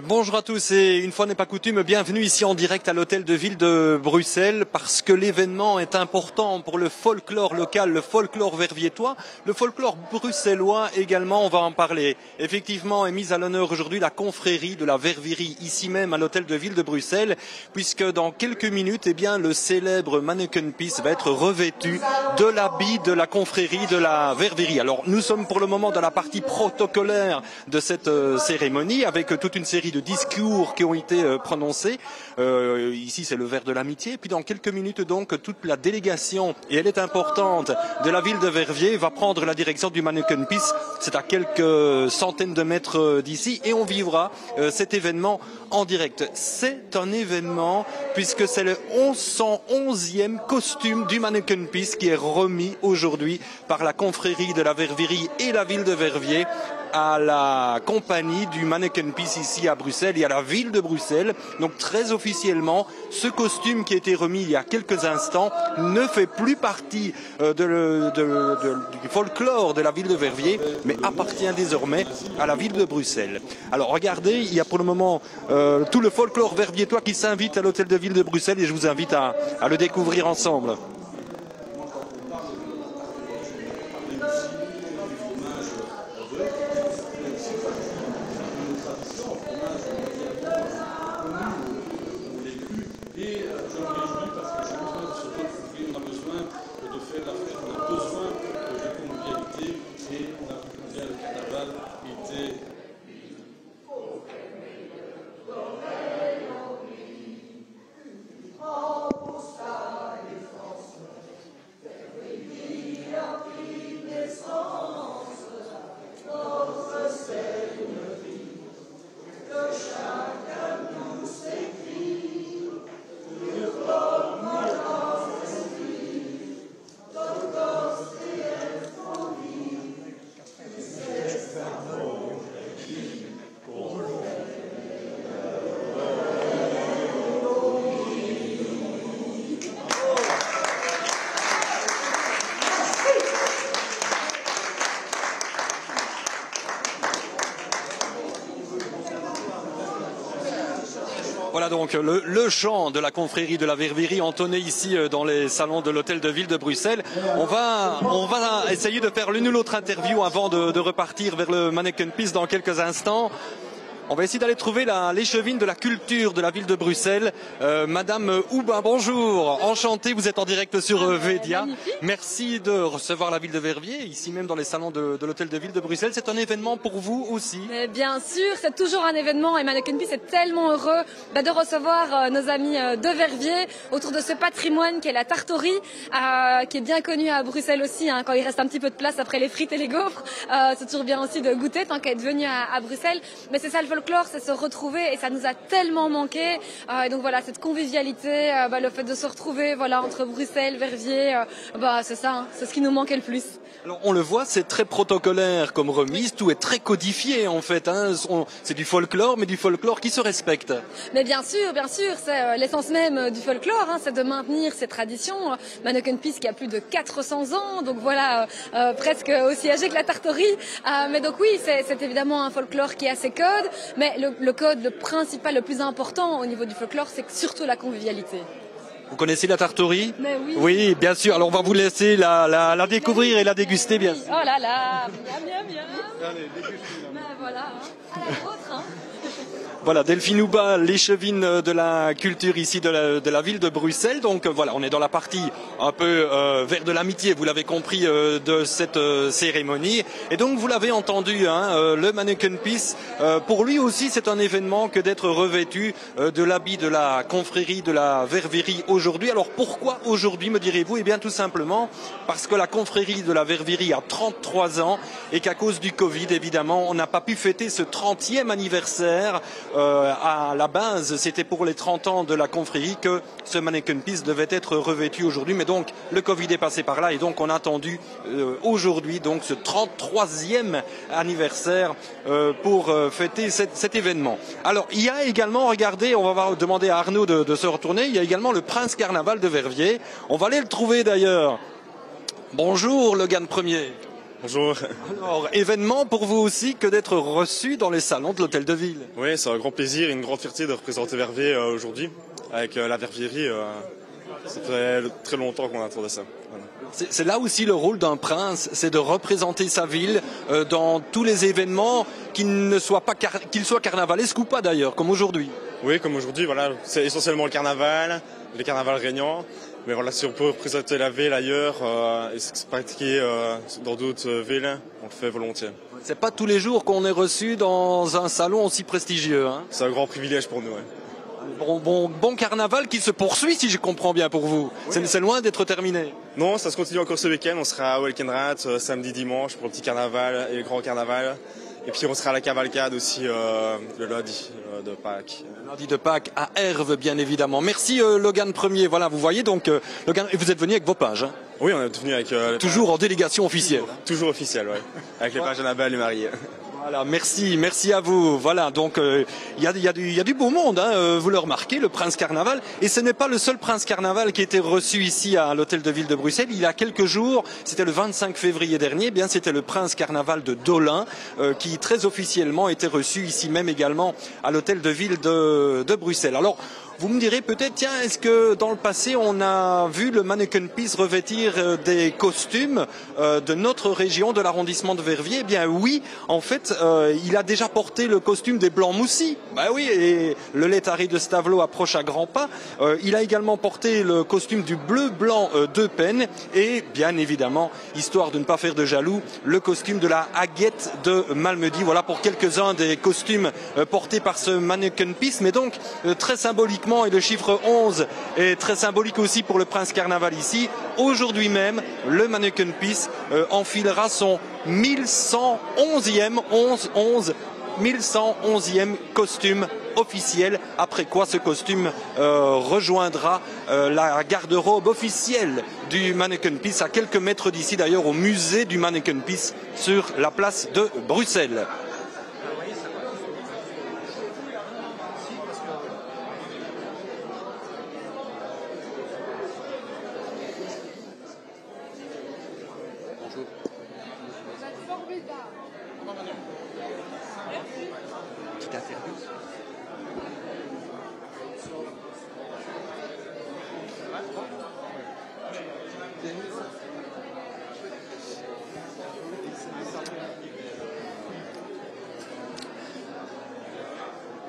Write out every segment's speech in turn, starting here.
Bonjour à tous et une fois n'est pas coutume, bienvenue ici en direct à l'hôtel de ville de Bruxelles parce que l'événement est important pour le folklore local, le folklore verviétois, le folklore bruxellois également, on va en parler. Effectivement est mise à l'honneur aujourd'hui la confrérie de la Ververie ici même à l'hôtel de ville de Bruxelles puisque dans quelques minutes, le célèbre Manneken Pis va être revêtu de l'habit de la confrérie de la Ververie. Alors nous sommes pour le moment dans la partie protocolaire de cette cérémonie avec toute une série de discours qui ont été prononcés. Ici, c'est le verre de l'amitié. Et puis, dans quelques minutes, donc, toute la délégation, et elle est importante, de la ville de Verviers va prendre la direction du Manneken Pis. C'est à quelques centaines de mètres d'ici. Et on vivra cet événement en direct. C'est un événement, puisque c'est le 111e costume du Manneken Pis qui est remis aujourd'hui par la confrérie de la Ververie et la ville de Verviers à la compagnie du Manneken Pis ici à Bruxelles et à la ville de Bruxelles. Donc très officiellement, ce costume qui a été remis il y a quelques instants ne fait plus partie du folklore de la ville de Verviers, mais appartient désormais à la ville de Bruxelles. Alors regardez, il y a pour le moment tout le folklore verviétois qui s'invite à l'hôtel de ville de Bruxelles et je vous invite à le découvrir ensemble. Voilà donc le chant de la confrérie de la Ververie entonné ici dans les salons de l'hôtel de ville de Bruxelles. On va essayer de faire l'une ou l'autre interview avant de repartir vers le Manneken Pis dans quelques instants. On va essayer d'aller trouver l'échevine de la culture de la ville de Bruxelles. Madame Houbin, bonjour. Enchantée, vous êtes en direct sur Védia. Magnifique. Merci de recevoir la ville de Verviers, ici même dans les salons de l'hôtel de ville de Bruxelles. C'est un événement pour vous aussi? Mais bien sûr, c'est toujours un événement et Manneken Pis est tellement heureux de recevoir nos amis de Verviers autour de ce patrimoine qui est la tartorie, qui est bien connue à Bruxelles aussi, quand il reste un petit peu de place après les frites et les gaufres. C'est toujours bien aussi de goûter tant qu'à être venu à Bruxelles. Mais c'est ça le folklore, c'est se retrouver et ça nous a tellement manqué. Et donc voilà, cette convivialité, le fait de se retrouver entre Bruxelles, Verviers, c'est ça, hein, c'est ce qui nous manquait le plus. Alors on le voit, c'est très protocolaire comme remise, tout est très codifié en fait. C'est du folklore, mais du folklore qui se respecte. Mais bien sûr, c'est l'essence même du folklore, c'est de maintenir ces traditions. Manneken Pis qui a plus de 400 ans, donc voilà, presque aussi âgé que la tartorie. Mais donc oui, c'est évidemment un folklore qui a ses codes, mais le code, le principal, le plus important au niveau du folklore, c'est surtout la convivialité. Vous connaissez la tartorie? Mais oui. Oui, bien sûr. Alors on va vous laisser la découvrir et la déguster, bien sûr. Oh là là, bien. Allez, dégustez. Ben voilà, à la vôtre, Voilà, Delphine Houbin, l'échevine de la culture ici de la ville de Bruxelles. Donc voilà, on est dans la partie un peu vers de l'amitié, vous l'avez compris, de cette cérémonie. Et donc vous l'avez entendu, le Manneken Pis, pour lui aussi c'est un événement que d'être revêtu de l'habit de la confrérie de la Ververie aujourd'hui. Alors pourquoi aujourd'hui, me direz-vous? Eh bien tout simplement parce que la confrérie de la Ververie a 33 ans et qu'à cause du Covid, évidemment, on n'a pas pu fêter ce 30e anniversaire. À la base, c'était pour les 30 ans de la confrérie que ce Manneken Pis devait être revêtu aujourd'hui. Mais donc, le Covid est passé par là et donc on a attendu aujourd'hui donc ce 33e anniversaire pour fêter cet événement. Alors, il y a également, regardez, on va demander à Arnaud de se retourner, il y a également le Prince Carnaval de Verviers. On va aller le trouver d'ailleurs. Bonjour, Logan Premier. Bonjour. Alors, événement pour vous aussi que d'être reçu dans les salons de l'Hôtel de Ville. Oui, c'est un grand plaisir et une grande fierté de représenter Verviers aujourd'hui avec la Vervierie. Ça fait très longtemps qu'on attendait ça. Voilà. C'est là aussi le rôle d'un prince, c'est de représenter sa ville dans tous les événements, qu'ils soient carnavalesques ou pas d'ailleurs, comme aujourd'hui. Oui, comme aujourd'hui, voilà, c'est essentiellement le carnaval, les carnavals régnants. Mais voilà, si on peut représenter la ville ailleurs et se pratiquer dans d'autres villes, on le fait volontiers. C'est pas tous les jours qu'on est reçu dans un salon aussi prestigieux. Hein. C'est un grand privilège pour nous. Ouais. Bon carnaval qui se poursuit, si je comprends bien pour vous. Oui. C'est loin d'être terminé. Non, ça se continue encore ce week-end. On sera à Welkenrath samedi, dimanche pour le petit carnaval et le grand carnaval. Et puis on sera à la cavalcade aussi le lundi de Pâques. Le lundi de Pâques à Herve, bien évidemment. Merci Logan Premier. Voilà, vous voyez donc Logan, et vous êtes venu avec vos pages. Hein. Oui, on est venu avec. Toujours en délégation officielle. Toujours officielle, oui. Avec les pages d'Annabelle et Marie. Voilà, merci à vous. Voilà, donc il y a du beau monde, hein, vous le remarquez, le Prince Carnaval. Et ce n'est pas le seul Prince Carnaval qui a été reçu ici à l'Hôtel de Ville de Bruxelles. Il y a quelques jours, c'était le 25 février dernier, bien c'était le Prince Carnaval de Dolin qui très officiellement était reçu ici même également à l'Hôtel de Ville de Bruxelles. Alors, vous me direz peut-être, tiens, est-ce que dans le passé, on a vu le Manneken Pis revêtir des costumes de notre région, de l'arrondissement de Verviers? Eh bien oui, en fait, il a déjà porté le costume des Blancs Moussis. Ben oui, et le Létari de Stavelot approche à grands pas. Il a également porté le costume du Bleu-Blanc d'Eupen et, bien évidemment, histoire de ne pas faire de jaloux, le costume de la Haguette de Malmedy. Voilà pour quelques-uns des costumes portés par ce Manneken Pis, mais donc très symbolique. Et le chiffre 11 est très symbolique aussi pour le Prince Carnaval ici. Aujourd'hui même, le Manneken Pis enfilera son 1111e costume officiel, après quoi ce costume rejoindra la garde-robe officielle du Manneken Pis à quelques mètres d'ici, d'ailleurs au musée du Manneken Pis sur la place de Bruxelles.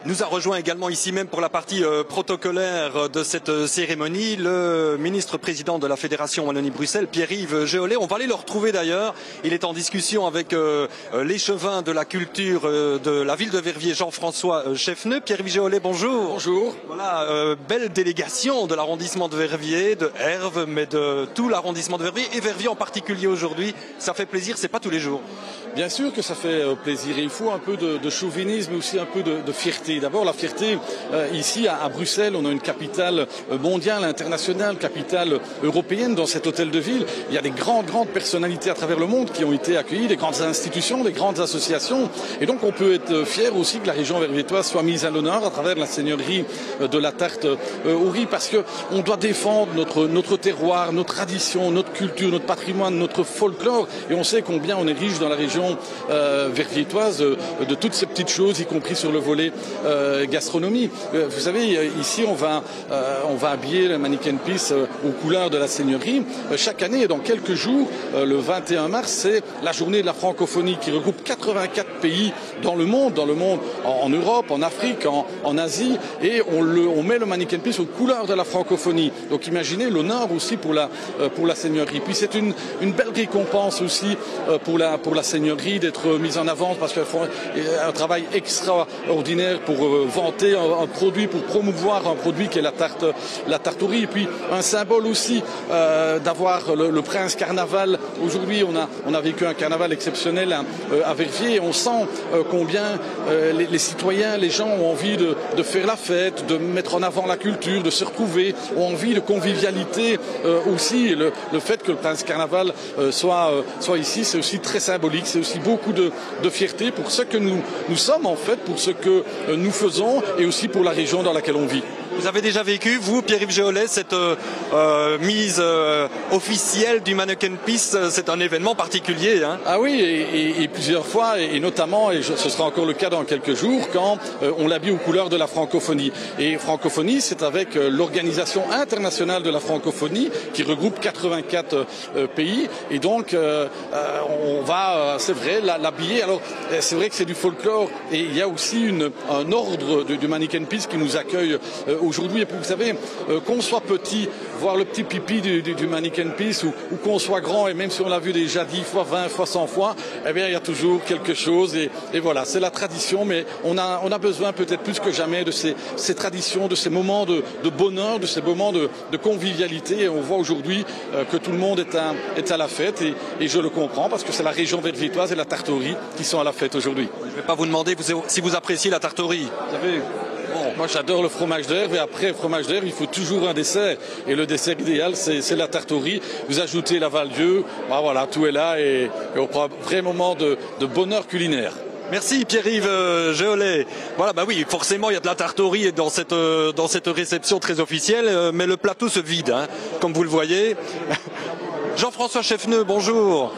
Nous a rejoint également ici même pour la partie protocolaire de cette cérémonie le ministre-président de la Fédération Wallonie-Bruxelles, Pierre-Yves Géolet. On va aller le retrouver d'ailleurs. Il est en discussion avec l'échevin de la culture de la ville de Verviers, Jean-François Cheffneux. Pierre-Yves Géolet, bonjour. Bonjour. Voilà, belle délégation de l'arrondissement de Verviers, de Herve, mais de tout l'arrondissement de Verviers et Verviers en particulier aujourd'hui. Ça fait plaisir, c'est pas tous les jours. Bien sûr que ça fait plaisir. Il faut un peu de chauvinisme, mais aussi un peu de fierté. D'abord, la fierté, ici à Bruxelles, on a une capitale mondiale, internationale, capitale européenne dans cet hôtel de ville. Il y a des grandes personnalités à travers le monde qui ont été accueillies, des grandes institutions, des grandes associations. Et donc, on peut être fier aussi que la région verviétoise soit mise à l'honneur à travers la seigneurie de la Tarte au riz, parce qu'on doit défendre notre terroir, notre tradition, notre culture, notre patrimoine, notre folklore. Et on sait combien on est riche dans la région verviétoise de toutes ces petites choses, y compris sur le volet gastronomie. Vous savez, ici on va habiller le Manneken Pis aux couleurs de la seigneurie. Chaque année, et dans quelques jours, le 21 mars, c'est la journée de la francophonie qui regroupe 84 pays dans le monde, en Europe, en Afrique, en Asie, et on met le Manneken Pis aux couleurs de la francophonie. Donc imaginez l'honneur aussi pour la seigneurie. Puis c'est une belle récompense aussi pour la seigneurie d'être mise en avant, parce qu'elles font un travail extraordinaire pour vanter un produit, pour promouvoir un produit qui est la tarte au riz. Et puis un symbole aussi d'avoir le Prince Carnaval. Aujourd'hui, on a vécu un carnaval exceptionnel à Verviers, et on sent combien les citoyens, les gens ont envie de faire la fête, de mettre en avant la culture, de se retrouver, ont envie de convivialité aussi. Le fait que le Prince Carnaval soit ici, c'est aussi très symbolique. c'est aussi beaucoup de fierté pour ce que nous sommes en fait, pour ce que nous faisons et aussi pour la région dans laquelle on vit. Vous avez déjà vécu, vous, Pierre-Yves Géolet, cette mise officielle du Mannequin Peace, c'est un événement particulier, hein? Ah oui, et plusieurs fois, et notamment, ce sera encore le cas dans quelques jours, quand on l'habille aux couleurs de la francophonie. Et francophonie, c'est avec l'Organisation internationale de la francophonie, qui regroupe 84 pays, et donc on va, c'est vrai, l'habiller. Alors, c'est vrai que c'est du folklore, et il y a aussi un ordre du Mannequin Peace qui nous accueille aujourd'hui. Et puis vous savez, qu'on soit petit, voir le petit pipi du Mannequin Peace, ou qu'on soit grand, et même si on l'a vu déjà 10 fois, 20 fois, 100 fois, eh bien il y a toujours quelque chose, et voilà, c'est la tradition, mais on a besoin peut-être plus que jamais de ces traditions, de ces moments de bonheur, de ces moments de convivialité, et on voit aujourd'hui que tout le monde est à la fête, et je le comprends, parce que c'est la région verviétoise et la Tartorie qui sont à la fête aujourd'hui. Je ne vais pas vous demander si vous appréciez la Tartorie. Vous savez, moi j'adore le fromage d'herbe, et après le fromage d'herbe il faut toujours un dessert, et le dessert idéal c'est la Tartorie. Vous ajoutez la Val-Dieu, ben voilà, tout est là, et on prend un vrai moment de bonheur culinaire. Merci Pierre-Yves Géolet. Voilà, bah oui, forcément il y a de la Tartorie dans cette réception très officielle, mais le plateau se vide, hein, comme vous le voyez. Jean-François Cheffneux, bonjour.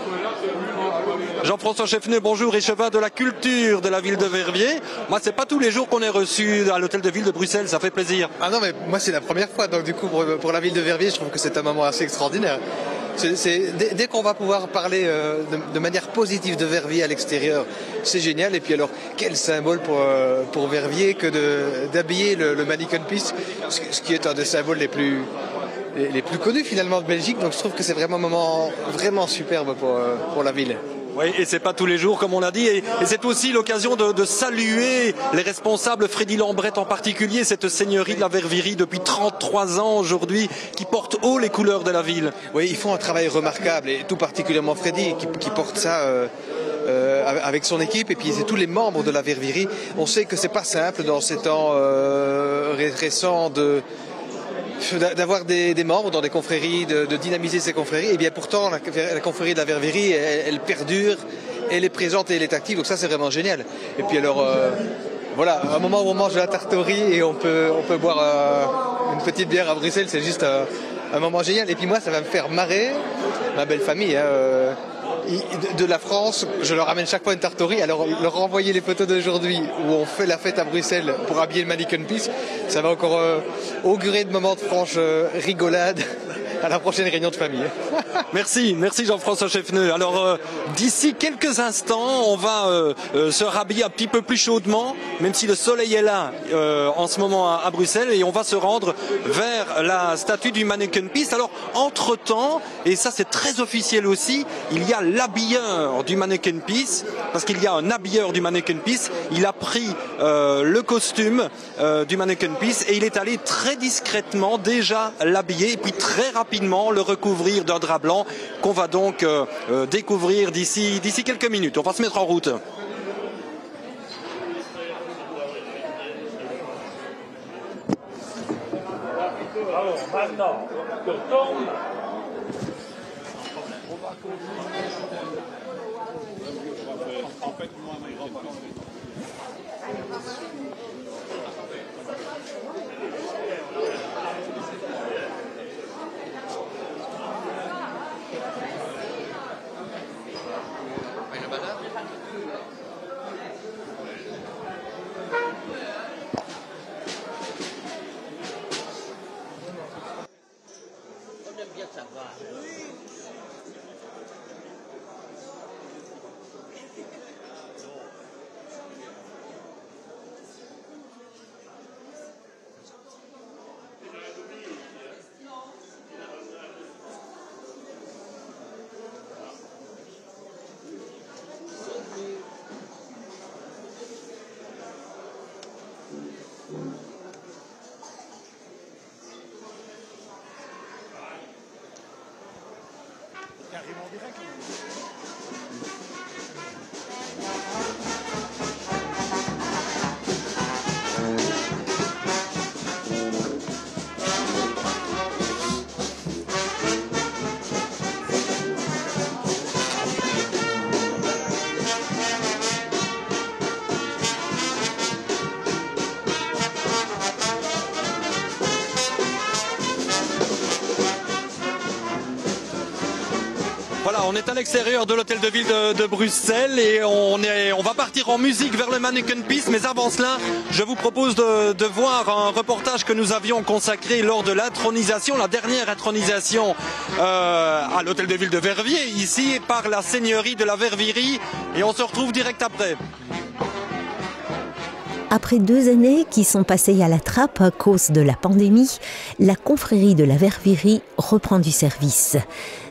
Jean-François Cheffneux, bonjour, échevin de la culture de la ville de Verviers. Moi, c'est pas tous les jours qu'on est reçu à l'hôtel de ville de Bruxelles, ça fait plaisir. Ah non, mais moi c'est la première fois, donc du coup pour la ville de Verviers, je trouve que c'est un moment assez extraordinaire. Dès qu'on va pouvoir parler de manière positive de Verviers à l'extérieur, c'est génial. Et puis alors, quel symbole pour Verviers que d'habiller le Mannequin Peace, ce qui est un des symboles les plus connus finalement de Belgique. Donc je trouve que c'est vraiment un moment vraiment superbe pour la ville. Oui, et c'est pas tous les jours, comme on l'a dit, et c'est aussi l'occasion de saluer les responsables, Freddy Lambrette en particulier, cette seigneurie de la Vervierie depuis 33 ans aujourd'hui, qui porte haut les couleurs de la ville. Oui, ils font un travail remarquable, et tout particulièrement Freddy, qui porte ça avec son équipe, et puis c'est tous les membres de la Vervierie. On sait que c'est pas simple dans ces temps récents d'avoir des membres dans des confréries, de dynamiser ces confréries. Et bien pourtant, la confrérie de la Vervierie, elle perdure, elle est présente et elle est active. Donc ça, c'est vraiment génial. Et puis alors, voilà, un moment où on mange de la tartorie et on peut boire une petite bière à Bruxelles, c'est juste un moment génial. Et puis moi, ça va me faire marrer ma belle famille. De la France, je leur ramène chaque fois une tartorie. Alors leur renvoyer les photos d'aujourd'hui où on fait la fête à Bruxelles pour habiller le Mannequin Peace, ça va encore augurer de moments de franche rigolade à la prochaine réunion de famille. Merci Jean-François Cheffneux. Alors d'ici quelques instants, on va se rhabiller un petit peu plus chaudement, même si le soleil est là en ce moment à Bruxelles, et on va se rendre vers la statue du Mannequin Peace. Alors entre-temps, et ça c'est très officiel aussi, il y a l'habilleur du Mannequin Peace, parce qu'il y a un habilleur du Mannequin Peace. Il a pris le costume du Mannequin Peace et il est allé très discrètement déjà l'habiller, et puis très rapidement le recouvrir d'un drap blanc qu'on va donc découvrir d'ici quelques minutes. On va se mettre en route. Alors maintenant, que tombe. Carrément direct. on est à l'extérieur de l'hôtel de ville de Bruxelles et on va partir en musique vers le Manneken Pis. Mais avant cela, je vous propose de voir un reportage que nous avions consacré lors de l'intronisation, la dernière intronisation à l'hôtel de ville de Verviers, ici par la seigneurie de la Vervirie. Et on se retrouve direct après. Après 2 années qui sont passées à la trappe à cause de la pandémie, la confrérie de la Vervirie reprend du service.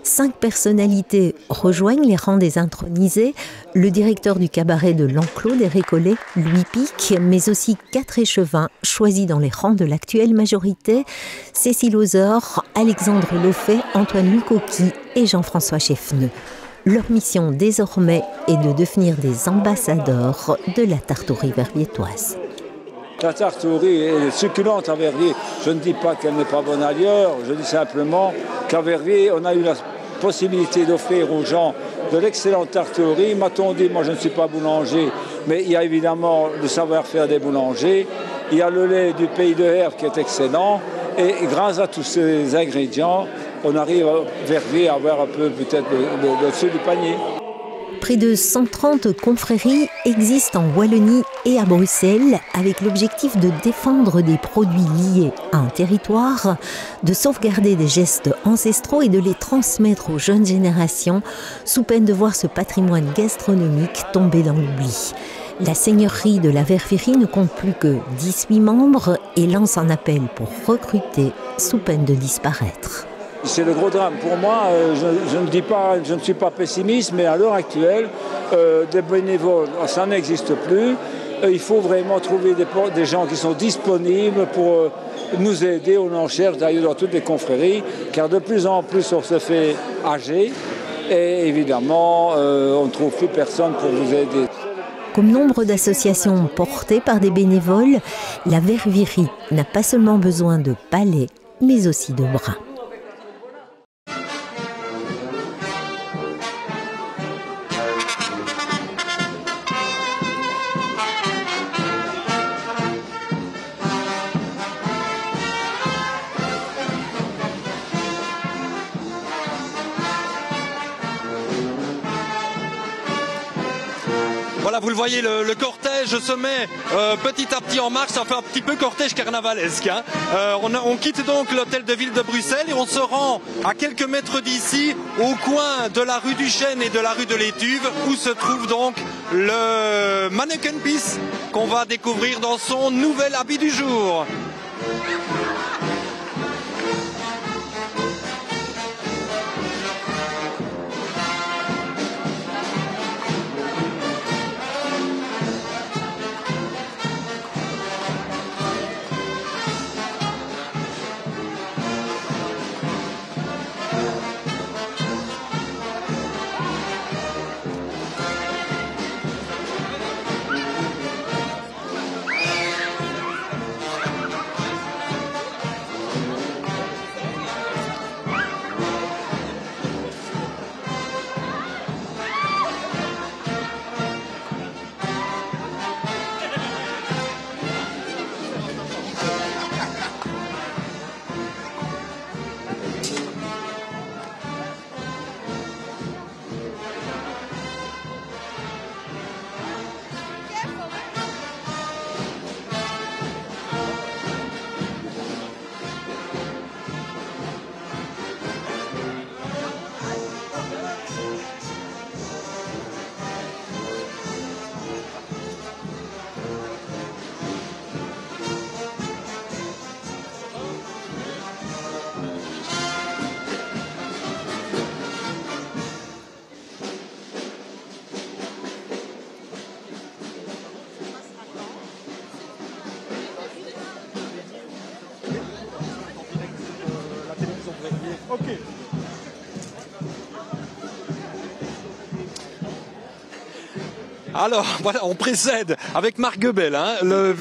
5 personnalités rejoignent les rangs des intronisés, le directeur du cabaret de l'Enclos des Récollets, Louis Pic, mais aussi 4 échevins choisis dans les rangs de l'actuelle majorité, Cécile Ozor, Alexandre Lefay, Antoine Lucoqui et Jean-François Cheffneux. Leur mission désormais est de devenir des ambassadeurs de la tartourie verviétoise. La tartourie est succulente à Verviers. Je ne dis pas qu'elle n'est pas bonne ailleurs, je dis simplement qu'à Verviers, on a eu la possibilité d'offrir aux gens de l'excellente tartourie. M'a-t-on dit, moi je ne suis pas boulanger, mais il y a évidemment le savoir-faire des boulangers. Il y a le lait du pays de Herve qui est excellent. Et grâce à tous ces ingrédients, on arrive à Verviers à avoir un peu peut-être le dessus du panier. Près de 130 confréries existent en Wallonie et à Bruxelles avec l'objectif de défendre des produits liés à un territoire, de sauvegarder des gestes ancestraux et de les transmettre aux jeunes générations sous peine de voir ce patrimoine gastronomique tomber dans l'oubli. La seigneurie de la Vervirie ne compte plus que 18 membres et lance un appel pour recruter sous peine de disparaître. C'est le gros drame. Pour moi, je ne suis pas pessimiste, mais à l'heure actuelle, des bénévoles, ça n'existe plus. Il faut vraiment trouver des gens qui sont disponibles pour nous aider. On en cherche d'ailleurs dans toutes les confréries, car de plus en plus on se fait âgé et évidemment on ne trouve plus personne pour vous aider. Comme nombre d'associations portées par des bénévoles, la Vervirie n'a pas seulement besoin de palais, mais aussi de bras. Voilà, vous le voyez, le cortège se met petit à petit en marche, ça fait un petit peu cortège carnavalesque. Hein. On quitte donc l'hôtel de ville de Bruxelles et on se rend à quelques mètres d'ici, au coin de la rue du Chêne et de la rue de l'Étuve, où se trouve donc le Manneken Pis qu'on va découvrir dans son nouvel habit du jour. Alors, voilà, on précède avec Marc Goebel, hein, le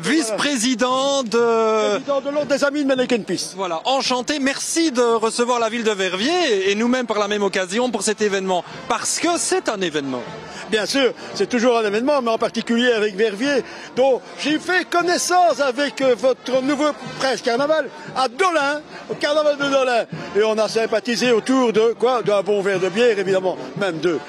vice-président de l'Ordre des Amis de Mannequin Peace. Voilà, enchanté. Merci de recevoir la ville de Verviers et nous-mêmes par la même occasion pour cet événement. Parce que c'est un événement. Bien sûr, c'est toujours un événement, mais en particulier avec Verviers, dont j'ai fait connaissance avec votre nouveau presse carnaval à Dolin, au carnaval de Dolin. Et on a sympathisé autour de quoi? D'un bon verre de bière, évidemment, même deux.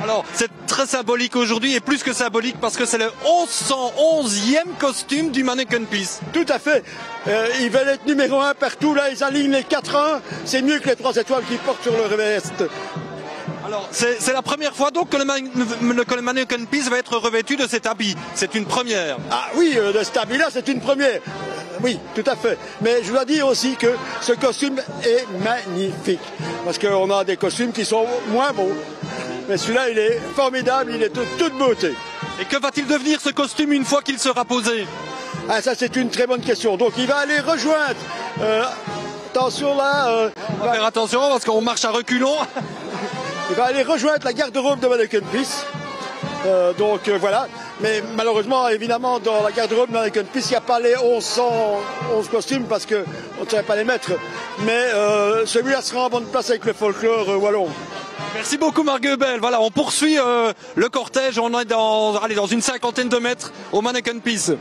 Alors, c'est très symbolique aujourd'hui, et plus que symbolique parce que c'est le 1111e costume du Mannequin Peace. Tout à fait. Ils veulent être numéro 1 partout, là, ils alignent les 4-1. C'est mieux que les 3 étoiles qu'ils portent sur leur veste. Alors, c'est la première fois donc que le Mannequin Peace va être revêtu de cet habit. C'est une première. Ah oui, de cet habit-là, c'est une première. Oui, tout à fait. Mais je dois dire aussi que ce costume est magnifique. Parce qu'on a des costumes qui sont moins beaux. Mais celui-là, il est formidable, il est de toute beauté. Et que va-t-il devenir ce costume une fois qu'il sera posé? Ah, ça, c'est une très bonne question. Donc, il va aller rejoindre... attention là... on va faire attention parce qu'on marche à reculons. Il va aller rejoindre la garde-robe de Mannequin Peace. Voilà. Mais malheureusement, évidemment, dans la garde-robe de Mannequin Peace, il n'y a pas les 1111 costumes parce qu'on ne savait pas les mettre. Mais celui-là sera en bonne place avec le folklore wallon. Merci beaucoup Marc Goebel. Voilà, on poursuit le cortège. On est dans une 50aine de mètres au Mannequin Peace.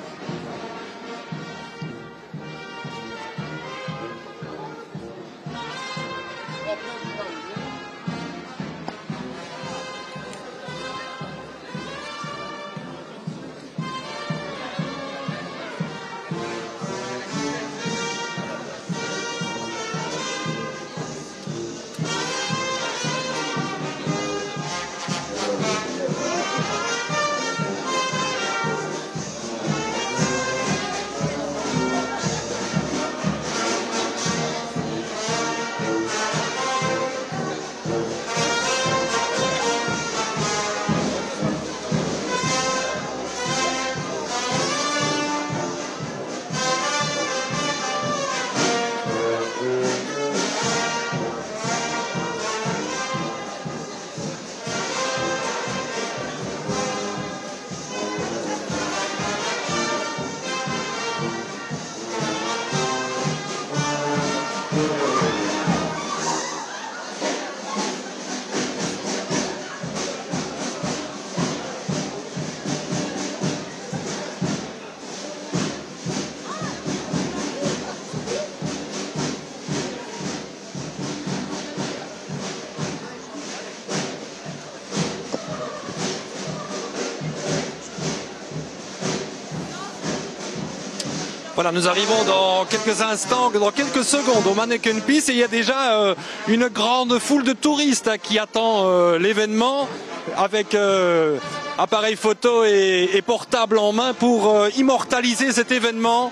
Voilà, nous arrivons dans quelques instants, dans quelques secondes au Mannequin Peace et il y a déjà une grande foule de touristes qui attend l'événement avec appareil photo et portable en main pour immortaliser cet événement.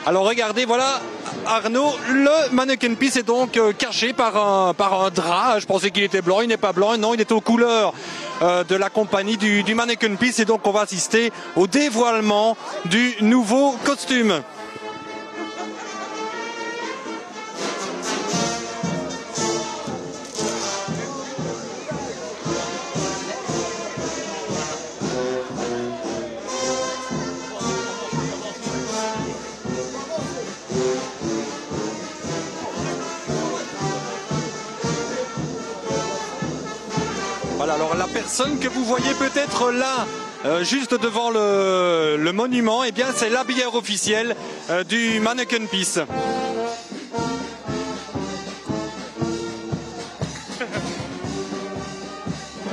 Alors regardez, voilà Arnaud, le Mannequin Peace est donc caché par un drap. Je pensais qu'il était blanc, il n'est pas blanc, non, il est aux couleurs de la compagnie du Mannequin Peace et donc on va assister au dévoilement du nouveau costume. Voilà, alors la personne que vous voyez peut-être là, juste devant le monument, eh bien c'est l'habilleur officiel du Mannequin Peace.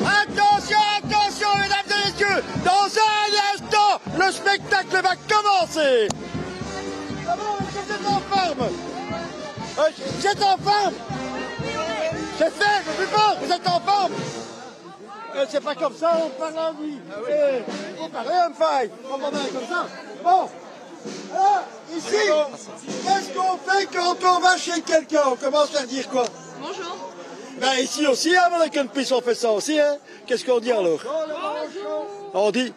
Attention, attention, mesdames et messieurs, dans un instant, le spectacle va commencer. D'abord, est-ce que vous êtes en forme? Vous êtes en forme? C'est fait, je suis fort, vous êtes en forme? C'est pas comme ça, on parle en vie. On parle en faille. On parle comme ça. Bon. Alors, ici, qu'est-ce qu'on fait quand on va chez quelqu'un? On commence à dire quoi? Bonjour. Ben ici aussi, à Mannequin Peace, on fait ça aussi. Hein. Qu'est-ce qu'on dit alors? On dit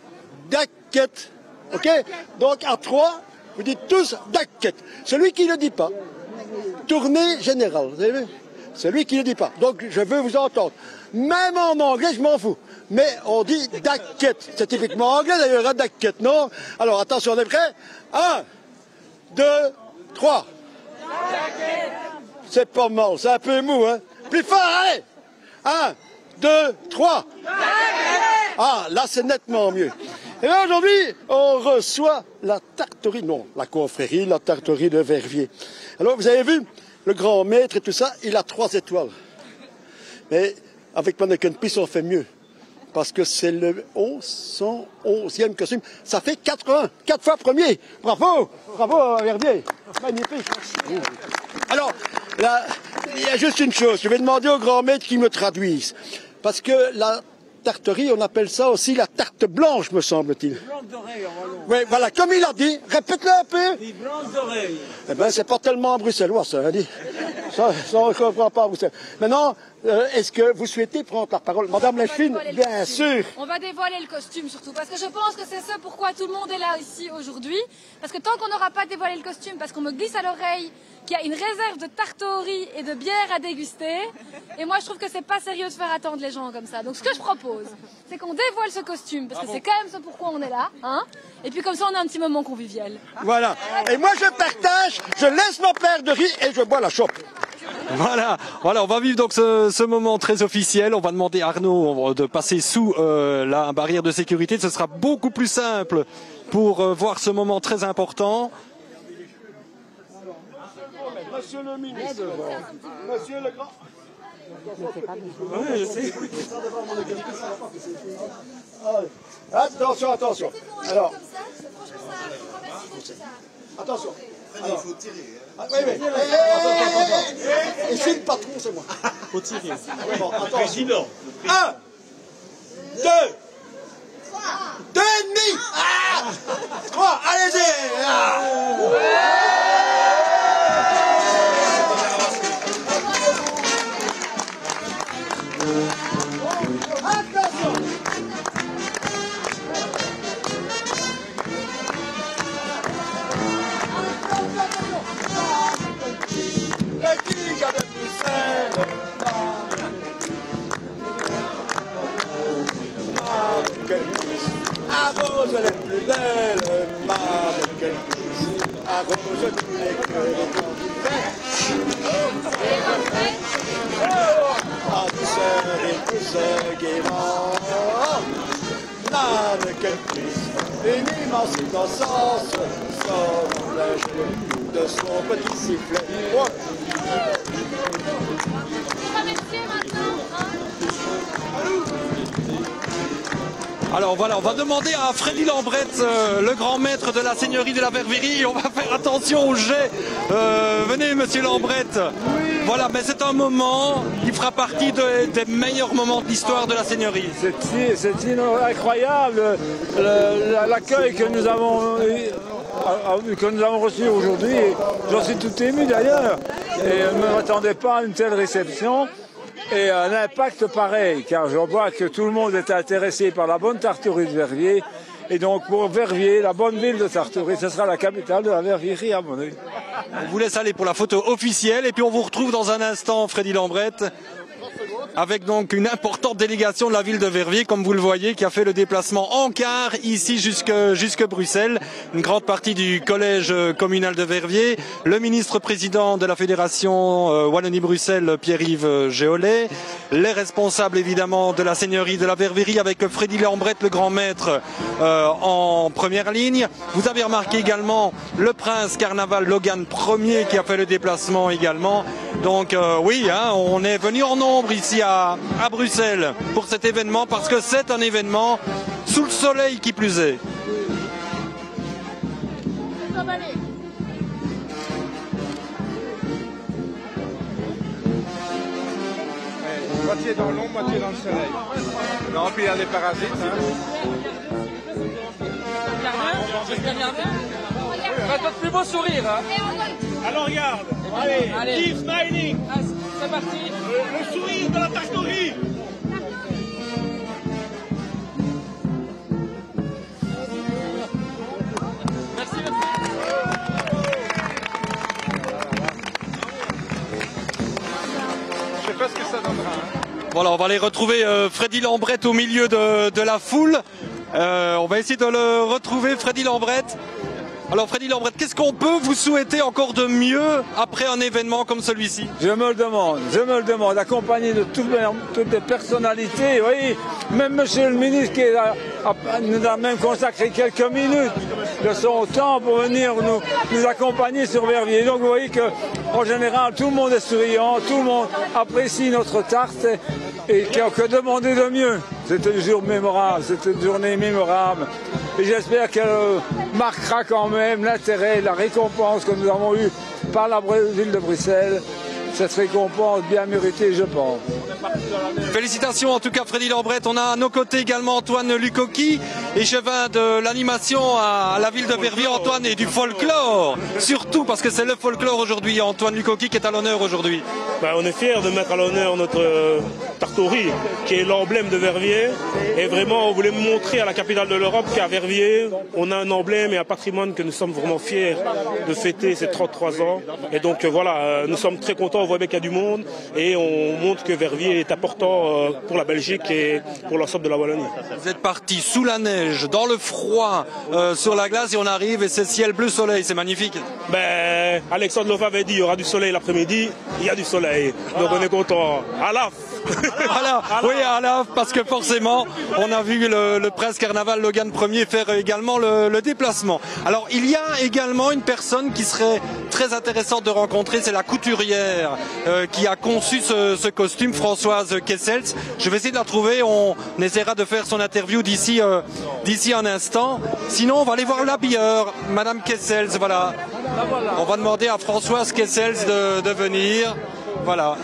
daquette. Ok? Donc à 3, vous dites tous daquette. Celui qui ne le dit pas. Tournée générale. Vous avez vu? Celui qui ne le dit pas. Donc je veux vous entendre. Même en anglais, je m'en fous. Mais on dit daquette. C'est typiquement anglais d'ailleurs, daquette, non? Alors attention, on est prêts? 1, 2, 3. C'est pas mal, c'est un peu mou, hein? Plus fort, allez! 1, 2, 3. Ah, là c'est nettement mieux. Et là aujourd'hui, on reçoit la tarterie, non, la confrérie, la tarterie de Verviers. Alors vous avez vu, le grand maître et tout ça, il a 3 étoiles. Mais avec Mannequin Peace, on fait mieux. Parce que c'est le 111e costume. Ça fait 4-1, 4 fois premier. Bravo, bravo Verviers. Magnifique. Alors, là, il y a juste une chose. Je vais demander au grand maître qu'il me traduise. Parce que la tarterie, on appelle ça aussi la tarte blanche, me semble-t-il. Blanc d'oreille en wallon. Oui, voilà, comme il a dit. Répète-le un peu. Dit blanc d'oreille. Eh bien, c'est pas tellement bruxellois, ça, hein, dit. Ça, on ne comprend pas, Bruxelles. Maintenant, est-ce que vous souhaitez prendre la parole? Madame Lechfine, bien sûr. On va dévoiler le costume surtout, parce que je pense que c'est ça pourquoi tout le monde est là ici aujourd'hui. Parce que tant qu'on n'aura pas dévoilé le costume, parce qu'on me glisse à l'oreille qu'il y a une réserve de tarte au riz et de bière à déguster, et moi je trouve que c'est pas sérieux de faire attendre les gens comme ça. Donc ce que je propose, c'est qu'on dévoile ce costume, parce que c'est quand même ce pourquoi on est là, hein. Et puis comme ça on a un petit moment convivial. Voilà. Et moi je partage, je laisse mon père de riz et je bois la chope. Voilà, on va vivre donc ce moment très officiel. On va demander à Arnaud de passer sous la barrière de sécurité. Ce sera beaucoup plus simple pour voir ce moment très important. Monsieur le ministre, monsieur le grand... Oui, je sais. Attention, attention. Alors, attention. Alors, il faut tirer. Oui, oui. Et c'est le patron, c'est moi. Il faut tirer. Bon, attention. Président. 1, 2, 3, 2 et demi. 3, allez-y. Arrose les plus belles, Mannequin Peace. Arrose tous les cœurs. À douceur et douceur guérant. Mannequin Peace. Une immense innocence sort le jeu de son petit sifflet. Alors voilà, on va demander à Freddy Lambrette, le grand maître de la seigneurie de la Ververie, on va faire attention au jet. Venez monsieur Lambrette. Oui. Voilà, mais c'est un moment qui fera partie des meilleurs moments de l'histoire de la seigneurie. C'est incroyable l'accueil que nous avons reçu aujourd'hui. J'en suis tout ému d'ailleurs. Et je ne m'attendais pas à une telle réception. Et un impact pareil, car je vois que tout le monde est intéressé par la bonne tarterie de Verviers. Et donc pour Verviers, la bonne ville de Tarterie, ce sera la capitale de la Vervierie à mon avis. On vous laisse aller pour la photo officielle et puis on vous retrouve dans un instant, Freddy Lambrette, avec donc une importante délégation de la ville de Verviers, comme vous le voyez, qui a fait le déplacement en car ici jusque Bruxelles. Une grande partie du collège communal de Verviers, le ministre-président de la fédération Wallonie-Bruxelles, Pierre-Yves Géolet, les responsables évidemment de la seigneurie de la Ververie avec Freddy Lambrette, le grand maître, en première ligne. Vous avez remarqué également le prince Carnaval Logan Ier qui a fait le déplacement également. Donc oui, hein, on est venu en nombre ici à Bruxelles pour cet événement parce que c'est un événement sous le soleil qui plus est. Moitié dans l'ombre, moitié dans le soleil. Non, puis il y a des parasites. Faites votre plus beau sourire. Hein. Alors regarde. Allez. Keep smiling. C'est parti. Le sourire de la tarterie. Merci. Je sais pas ce que ça donnera. Hein. Voilà, on va aller retrouver Freddy Lambrette au milieu de la foule. On va essayer de le retrouver, Freddy Lambrette. Alors Freddy Lambrette, qu'est-ce qu'on peut vous souhaiter encore de mieux après un événement comme celui-ci? Je me le demande, accompagné de toutes les personnalités, oui, même monsieur le ministre qui nous a même consacré quelques minutes de son temps pour venir nous accompagner sur Verviers. Donc vous voyez qu'en général, tout le monde est souriant, tout le monde apprécie notre tarte et que demander de mieux. C'était un jour mémorable, c'était une journée mémorable. Et j'espère qu'elle marquera quand même l'intérêt, la récompense que nous avons eue par la ville de Bruxelles. Cette récompense bien méritée, je pense. Félicitations en tout cas Freddy Lambrette. On a à nos côtés également Antoine Lukoki, échevin de l'animation à la ville de Verviers. Antoine, et du folklore, surtout parce que c'est le folklore aujourd'hui. Antoine Lukoki qui est à l'honneur aujourd'hui. On est fiers de mettre à l'honneur notre Tartori, qui est l'emblème de Verviers. Et vraiment, on voulait montrer à la capitale de l'Europe qu'à Verviers, on a un emblème et un patrimoine que nous sommes vraiment fiers de fêter ces 33 ans. Et donc voilà, nous sommes très contents. On voit bien qu'il y a du monde et on montre que Verviers est important pour la Belgique et pour l'ensemble de la Wallonie. Vous êtes parti sous la neige, dans le froid, sur la glace et on arrive et c'est ciel bleu soleil, c'est magnifique. Alexandre Lova avait dit il y aura du soleil l'après-midi, il y a du soleil, donc on est content. Alaf. Oui, Alaf, parce que forcément, on a vu le Prince Carnaval Logan Ier faire également le déplacement. Alors, il y a également une personne qui serait très intéressante de rencontrer, c'est la couturière qui a conçu ce costume, Françoise Kessels. Je vais essayer de la trouver, on essaiera de faire son interview d'ici un instant. Sinon, on va aller voir l'habilleur, Madame Kessels, voilà. On va demander à Françoise Kessels de venir, voilà.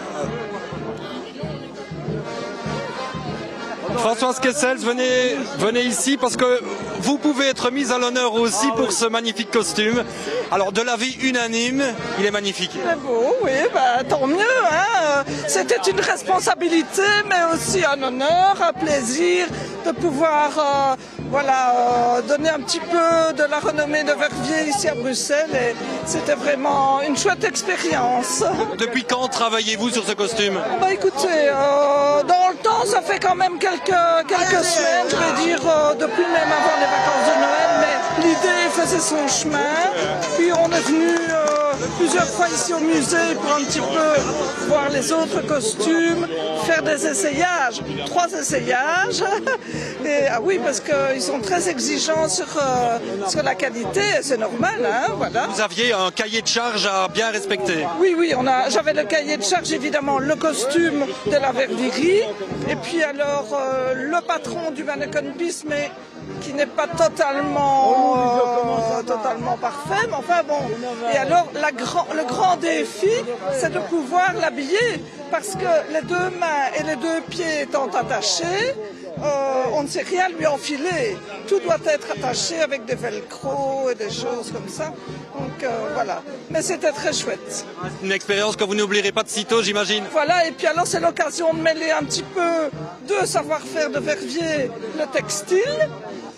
Françoise Kessels, venez ici parce que vous pouvez être mise à l'honneur aussi pour ce magnifique costume. Alors de l'avis unanime, il est magnifique. Il est beau, oui, tant mieux. Hein. C'était une responsabilité, mais aussi un honneur, un plaisir de pouvoir donner un petit peu de la renommée de Verviers ici à Bruxelles. Et c'était vraiment une chouette expérience. Depuis quand travaillez-vous sur ce costume? Écoutez, dans le temps, ça fait quand même quelques semaines, je vais dire, depuis même avant les vacances de Noël, mais l'idée faisait son chemin. Puis on est venu plusieurs fois ici au musée pour un petit peu voir les autres costumes, faire des essayages, 3 essayages. Et, oui, parce qu'ils sont très exigeants sur la qualité, c'est normal, hein, voilà. Vous aviez un cahier de charge à bien respecter? Oui, j'avais le cahier de charge, évidemment, le costume de la Vervirie, et puis alors le patron du Mannequin Peace, mais qui n'est pas totalement parfait, mais enfin bon. Et alors le grand défi, c'est de pouvoir l'habiller, parce que les 2 mains et les 2 pieds étant attachés, on ne sait rien lui enfiler. Tout doit être attaché avec des velcro et des choses comme ça. Donc voilà. Mais c'était très chouette. Une expérience que vous n'oublierez pas de sitôt, j'imagine. Voilà, et puis alors c'est l'occasion de mêler un petit peu de savoir-faire de Verviers, le textile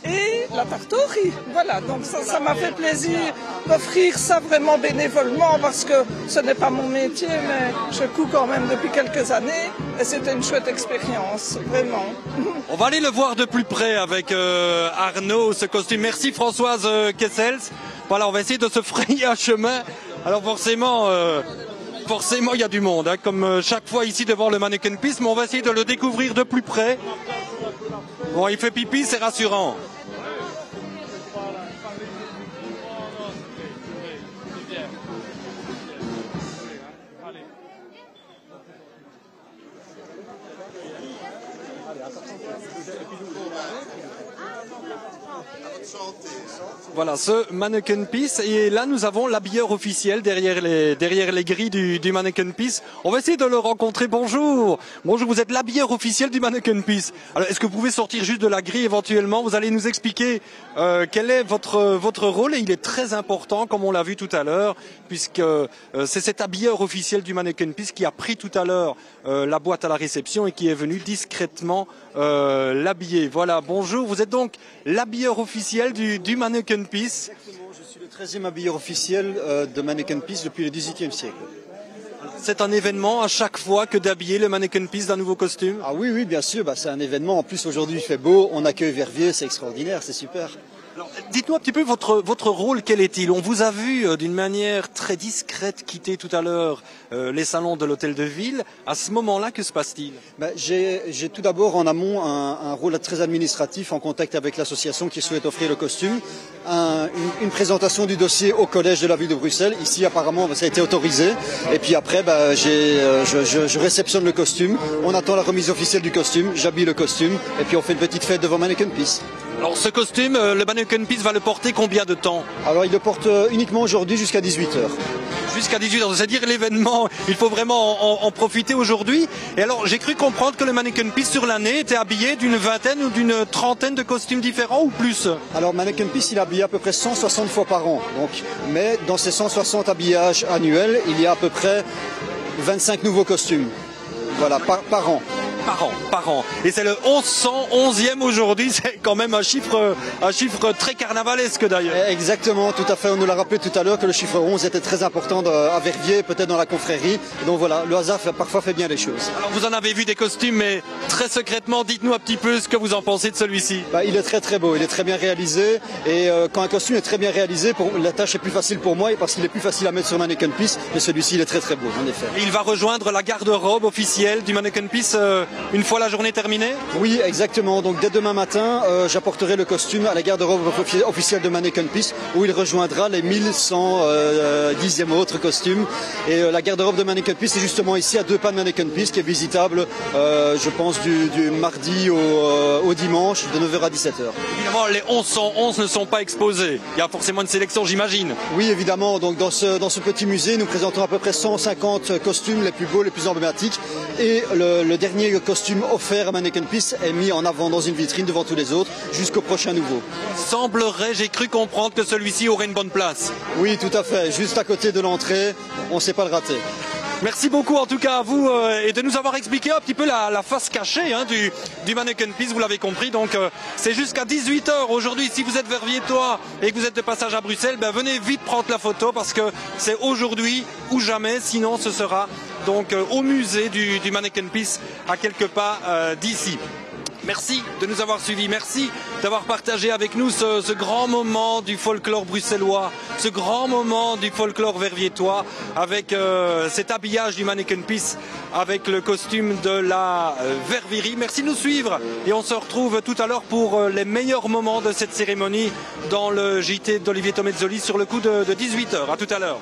et la tartorie. Voilà, donc ça m'a fait plaisir d'offrir ça vraiment bénévolement parce que ce n'est pas mon métier, mais je couds quand même depuis quelques années et c'était une chouette expérience, vraiment. On va aller le voir de plus près avec Arnaud, ce costume. Merci Françoise Kessels. Voilà, on va essayer de se frayer un chemin. Alors forcément, il y a du monde, hein, comme chaque fois ici devant le Mannequin Peace, mais on va essayer de le découvrir de plus près. Bon, il fait pipi, c'est rassurant. Voilà, ce Mannequin Peace. Et là, nous avons l'habilleur officiel derrière les grilles du Mannequin Peace. On va essayer de le rencontrer. Bonjour. Bonjour, vous êtes l'habilleur officiel du Mannequin Peace. Alors, est-ce que vous pouvez sortir juste de la grille éventuellement? Vous allez nous expliquer quel est votre rôle. Et il est très important, comme on l'a vu tout à l'heure, puisque c'est cet habilleur officiel du Mannequin Peace qui a pris tout à l'heure la boîte à la réception et qui est venu discrètement l'habiller. Voilà, bonjour. Vous êtes donc l'habilleur officiel du Mannequin Peace. Exactement, je suis le 13e habilleur officiel de Mannequin Peace depuis le XVIIIe siècle. C'est un événement à chaque fois que d'habiller le Mannequin Piste d'un nouveau costume? Ah oui, oui, bien sûr, c'est un événement. En plus, aujourd'hui, il fait beau, on accueille Verviers, c'est extraordinaire, c'est super. Dites-nous un petit peu votre rôle, quel est-il? On vous a vu d'une manière très discrète quitter tout à l'heure les salons de l'hôtel de ville. À ce moment-là, que se passe-t-il? J'ai tout d'abord en amont un rôle très administratif en contact avec l'association qui souhaite offrir le costume. Une présentation du dossier au collège de la ville de Bruxelles. Ici, apparemment, ça a été autorisé. Et puis après, je réceptionne le costume. On attend la remise officielle du costume. J'habille le costume. Et puis on fait une petite fête devant Mannequin Piste. Alors ce costume, le Mannequin Piste va le porter combien de temps? Alors il le porte uniquement aujourd'hui jusqu'à 18h. Jusqu'à 18h, c'est-à-dire l'événement, il faut vraiment en profiter aujourd'hui. Et alors j'ai cru comprendre que le Mannequin Piste sur l'année était habillé d'une vingtaine ou d'une trentaine de costumes différents ou plus? Alors Mannequin Piste, il est habillé à peu près 160 fois par an. Mais dans ces 160 habillages annuels, il y a à peu près 25 nouveaux costumes. Voilà, par an. Par an. Et c'est le 1111e aujourd'hui, c'est quand même un chiffre très carnavalesque d'ailleurs. Exactement, tout à fait. On nous l'a rappelé tout à l'heure que le chiffre 11 était très important à Verviers, peut-être dans la confrérie. Donc voilà, le hasard parfois fait bien les choses. Alors vous en avez vu des costumes, mais très secrètement, dites-nous un petit peu ce que vous en pensez de celui-ci. Il est très très beau, il est très bien réalisé. Et quand un costume est très bien réalisé, la tâche est plus facile pour moi parce qu'il est plus facile à mettre sur Mannequin Piste. Mais celui-ci, il est très très beau, en effet. Et il va rejoindre la garde-robe officielle du Mannequin Piste une fois la journée terminée? Oui, exactement. Donc dès demain matin, j'apporterai le costume à la garde-robe officielle de Mannequin Piste où il rejoindra les 1110e autres costumes. Et la garde-robe de Mannequin Piste est justement ici à 2 pas de Mannequin Piste qui est visitable, je pense, du mardi au dimanche de 9h à 17h. Évidemment, les 1111 ne sont pas exposés. Il y a forcément une sélection, j'imagine. Oui, évidemment. Donc dans ce petit musée, nous présentons à peu près 150 costumes les plus beaux, les plus emblématiques. Et le dernier costume offert à Mannequin Piste est mis en avant dans une vitrine devant tous les autres jusqu'au prochain nouveau. Semblerait, j'ai cru comprendre que celui-ci aurait une bonne place. Oui, tout à fait. Juste à côté de l'entrée, on ne sait pas le rater. Merci beaucoup en tout cas à vous et de nous avoir expliqué un petit peu la face cachée du Mannequin Piste, vous l'avez compris. Donc c'est jusqu'à 18h aujourd'hui. Si vous êtes verviétois et que vous êtes de passage à Bruxelles, venez vite prendre la photo parce que c'est aujourd'hui ou jamais. Sinon ce sera donc au musée du Mannequin Piste à quelques pas d'ici. Merci de nous avoir suivis, merci d'avoir partagé avec nous ce grand moment du folklore bruxellois, ce grand moment du folklore verviétois avec cet habillage du Mannequin Piste avec le costume de la Vervirie. Merci de nous suivre et on se retrouve tout à l'heure pour les meilleurs moments de cette cérémonie dans le JT d'Olivier Tomezzoli sur le coup de 18h. À tout à l'heure.